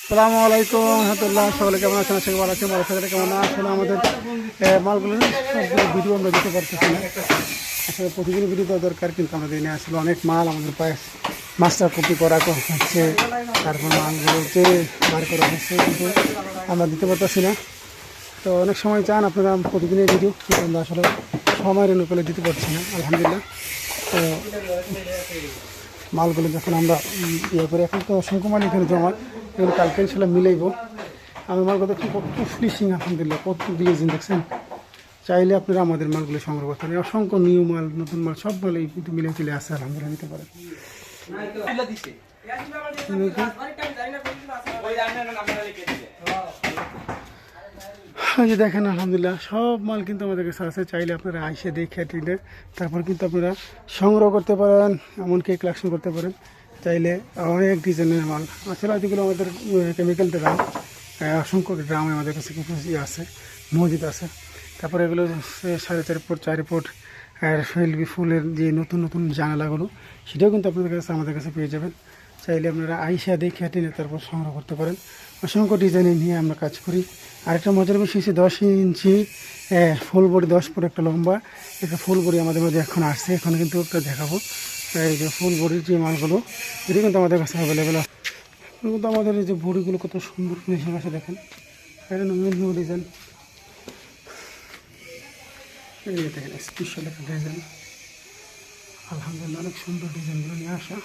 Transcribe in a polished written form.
সালামু আলাইকুম রহমতুল্লাহ। সকলে কেমন আছেন? আশা করি ভালো আছেন। ভালো থাকলে কেমন আসলে আমাদের মালগুলো সবগুলো ভিডিও আমরা দিতে পারতেছি না। আসলে প্রতিদিন ভিডিও দেওয়া দরকার, কিন্তু আমাদের এনে আসলে অনেক মাল আমাদের পায়ে মাস্টার কপি করা হচ্ছে, তারপর মালগুলো যে বার করা হচ্ছে, কিন্তু আমরা দিতে পারতেছি না। তো অনেক সময় চান আপনারা প্রতিদিনের ভিডিও, কিন্তু আমরা আসলে সময়ের অনুকূলে দিতে পারছি না। আলহামদুলিল্লাহ। তো মালগুলো যখন আমরা ইয়ে করি, এখন তো অসংখ্য মাল এখানে জমা, এগুলো কালকে ইনশাল্লাহ মিলাইব। আমি মালগুলো দেখুন কত ফিনিশিং, আলহামদুলিল্লাহ, কত দিয়েছেন দেখছেন। চাইলে আপনারা আমাদের মালগুলো সংগ্রহ করতে পারেন। অসংখ্য নিউ মাল, নতুন মাল সব মাল এই কিন্তু মিলে চলে আসে, আলহামদুলিল্লাহ নিতে পারেন। যে দেখেন আলহামদুলিল্লাহ সব মাল কিন্তু আমাদের কাছে আছে। চাইলে আপনারা আইসে দেখে টিনে তারপর কিন্তু আপনারা সংগ্রহ করতে পারেন, এমনকি কালেকশন করতে পারেন। চাইলে অনেক ডিজাইনের মাল আসলে যেগুলো আমাদের কেমিক্যাল ড্রাম, অসংখ্য ড্রাম আমাদের কাছে কিন্তু আছে, মজুদ আছে। তারপরে এগুলো 4.5 ফুট 4 ফুট আর ফুলের যে নতুন নতুন জানালাগুলো, সেটাও কিন্তু আপনাদের কাছে আমাদের কাছে পেয়ে যাবেন। চাইলে আপনারা আইসা দেখে টেনে তারপর সংগ্রহ করতে পারেন। অসংখ্য ডিজাইনে নিয়ে আমরা কাজ করি। আরেকটা মজার বিষয় হচ্ছে 10 ইঞ্চি ফুল বডি, 10 ফুট একটা লম্বা একটা ফুল বডি আমাদের মধ্যে এখন আসছে। এখন কিন্তু একটা দেখাবো এই যে ফুল বডির যে মালগুলো, এটি কিন্তু আমাদের কাছে অ্যাভেলেবেল আছে। কিন্তু আমাদের এই যে বডিগুলো কত সুন্দর ফিনিশিং আছে দেখেন। এটা নিউ ডিজাইন, এই দেখেন স্পেশাল একটা ডিজাইন। আলহামদুলিল্লাহ অনেক সুন্দর ডিজাইনগুলো নিয়ে আসা।